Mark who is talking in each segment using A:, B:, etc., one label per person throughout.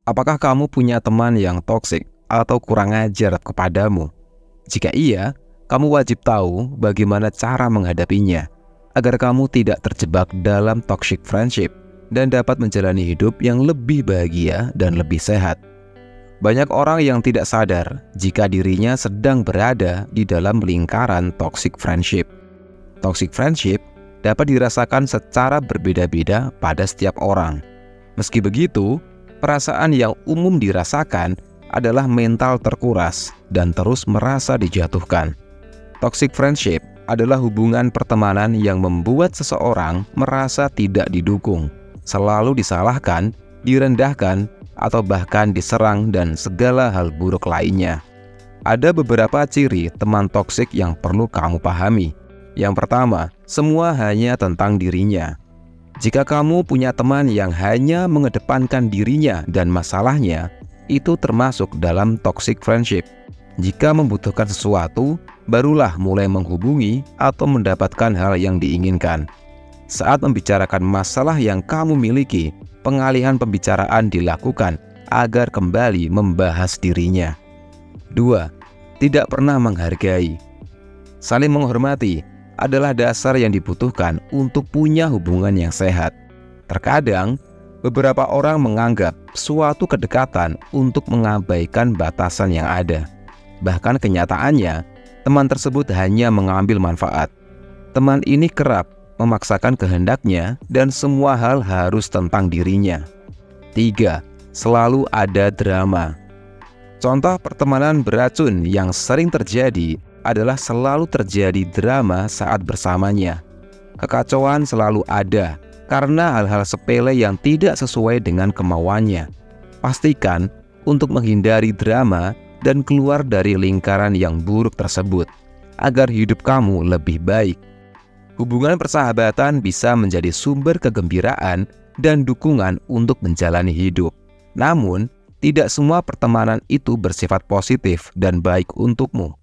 A: Apakah kamu punya teman yang toksik atau kurang ajar kepadamu? Jika iya, kamu wajib tahu bagaimana cara menghadapinya agar kamu tidak terjebak dalam toxic friendship dan dapat menjalani hidup yang lebih bahagia dan lebih sehat. Banyak orang yang tidak sadar jika dirinya sedang berada di dalam lingkaran toxic friendship. Toxic friendship dapat dirasakan secara berbeda-beda pada setiap orang. Meski begitu, perasaan yang umum dirasakan adalah mental terkuras dan terus merasa dijatuhkan. Toxic friendship adalah hubungan pertemanan yang membuat seseorang merasa tidak didukung, selalu disalahkan, direndahkan, atau bahkan diserang dan segala hal buruk lainnya. Ada beberapa ciri teman toksik yang perlu kamu pahami. Yang pertama, semua hanya tentang dirinya. Jika kamu punya teman yang hanya mengedepankan dirinya dan masalahnya, itu termasuk dalam toxic friendship. Jika membutuhkan sesuatu, barulah mulai menghubungi atau mendapatkan hal yang diinginkan. Saat membicarakan masalah yang kamu miliki, pengalihan pembicaraan dilakukan agar kembali membahas dirinya. 2. Tidak pernah menghargai. Saling menghormati adalah dasar yang dibutuhkan untuk punya hubungan yang sehat. Terkadang, beberapa orang menganggap suatu kedekatan untuk mengabaikan batasan yang ada. Bahkan kenyataannya, teman tersebut hanya mengambil manfaat. Teman ini kerap memaksakan kehendaknya dan semua hal harus tentang dirinya. 3. Selalu ada drama. Contoh pertemanan beracun yang sering terjadi adalah selalu terjadi drama saat bersamanya. Kekacauan selalu ada karena hal-hal sepele yang tidak sesuai dengan kemauannya. Pastikan untuk menghindari drama dan keluar dari lingkaran yang buruk tersebut agar hidup kamu lebih baik. Hubungan persahabatan bisa menjadi sumber kegembiraan dan dukungan untuk menjalani hidup. Namun, tidak semua pertemanan itu bersifat positif dan baik untukmu.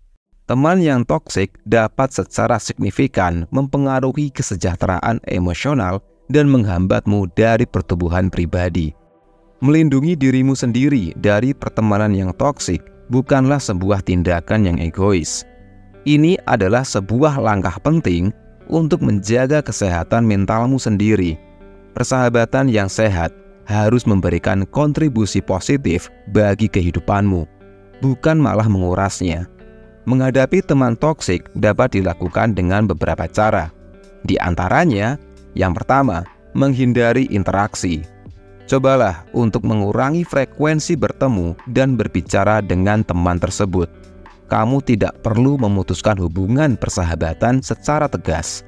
A: Teman yang toksik dapat secara signifikan mempengaruhi kesejahteraan emosional dan menghambatmu dari pertumbuhan pribadi. Melindungi dirimu sendiri dari pertemanan yang toksik bukanlah sebuah tindakan yang egois. Ini adalah sebuah langkah penting untuk menjaga kesehatan mentalmu sendiri. Persahabatan yang sehat harus memberikan kontribusi positif bagi kehidupanmu, bukan malah mengurasnya. Menghadapi teman toksik dapat dilakukan dengan beberapa cara. Di antaranya, yang pertama, menghindari interaksi. Cobalah untuk mengurangi frekuensi bertemu dan berbicara dengan teman tersebut. Kamu tidak perlu memutuskan hubungan persahabatan secara tegas,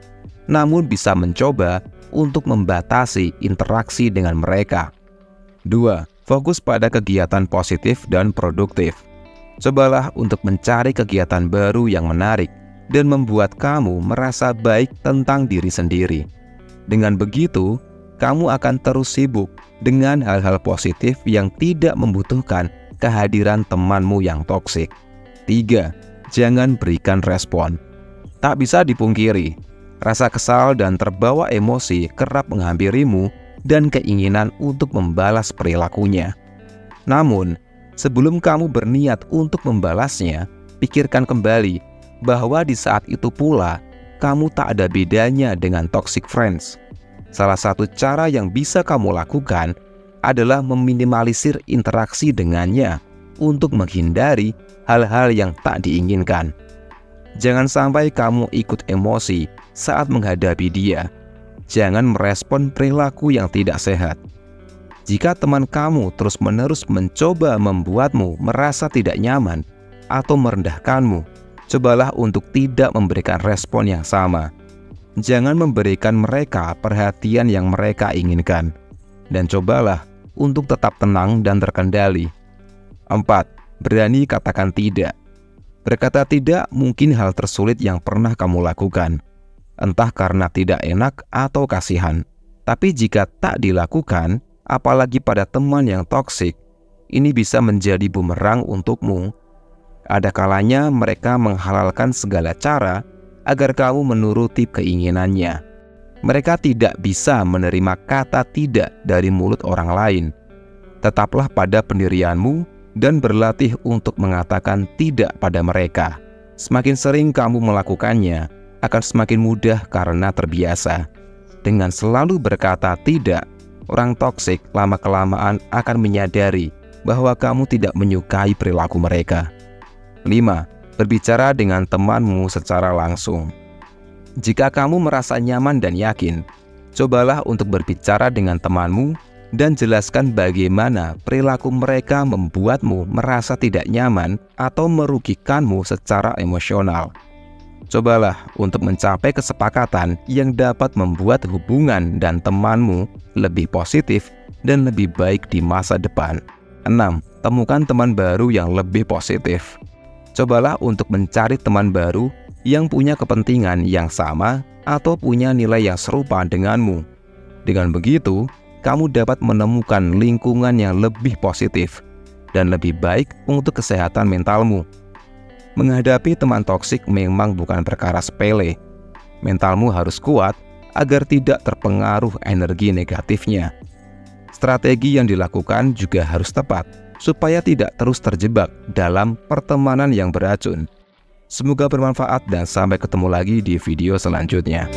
A: namun bisa mencoba untuk membatasi interaksi dengan mereka. 2. Fokus pada kegiatan positif dan produktif. Cobalah untuk mencari kegiatan baru yang menarik dan membuat kamu merasa baik tentang diri sendiri. Dengan begitu, kamu akan terus sibuk dengan hal-hal positif yang tidak membutuhkan kehadiran temanmu yang toksik. 3. Jangan berikan respon. Tak bisa dipungkiri, rasa kesal dan terbawa emosi kerap menghampirimu dan keinginan untuk membalas perilakunya. Namun, sebelum kamu berniat untuk membalasnya, pikirkan kembali bahwa di saat itu pula, kamu tak ada bedanya dengan toxic friends. Salah satu cara yang bisa kamu lakukan adalah meminimalisir interaksi dengannya untuk menghindari hal-hal yang tak diinginkan. Jangan sampai kamu ikut emosi saat menghadapi dia. Jangan merespon perilaku yang tidak sehat. Jika teman kamu terus-menerus mencoba membuatmu merasa tidak nyaman atau merendahkanmu, cobalah untuk tidak memberikan respon yang sama. Jangan memberikan mereka perhatian yang mereka inginkan, dan cobalah untuk tetap tenang dan terkendali. 4. Berani katakan tidak. Berkata tidak mungkin hal tersulit yang pernah kamu lakukan, entah karena tidak enak atau kasihan. Tapi jika tak dilakukan, apalagi pada teman yang toksik, ini bisa menjadi bumerang untukmu. Ada kalanya mereka menghalalkan segala cara agar kamu menuruti keinginannya. Mereka tidak bisa menerima kata tidak dari mulut orang lain. Tetaplah pada pendirianmu dan berlatih untuk mengatakan tidak pada mereka. Semakin sering kamu melakukannya, akan semakin mudah karena terbiasa. Dengan selalu berkata tidak, orang toksik lama-kelamaan akan menyadari bahwa kamu tidak menyukai perilaku mereka. 5. Berbicara dengan temanmu secara langsung. Jika kamu merasa nyaman dan yakin, cobalah untuk berbicara dengan temanmu dan jelaskan bagaimana perilaku mereka membuatmu merasa tidak nyaman atau merugikanmu secara emosional. Cobalah untuk mencapai kesepakatan yang dapat membuat hubungan dan temanmu lebih positif dan lebih baik di masa depan. 6. Temukan teman baru yang lebih positif. Cobalah untuk mencari teman baru yang punya kepentingan yang sama atau punya nilai yang serupa denganmu. Dengan begitu, kamu dapat menemukan lingkungan yang lebih positif dan lebih baik untuk kesehatan mentalmu. Menghadapi teman toksik memang bukan perkara sepele. Mentalmu harus kuat agar tidak terpengaruh energi negatifnya. Strategi yang dilakukan juga harus tepat supaya tidak terus terjebak dalam pertemanan yang beracun. Semoga bermanfaat dan sampai ketemu lagi di video selanjutnya.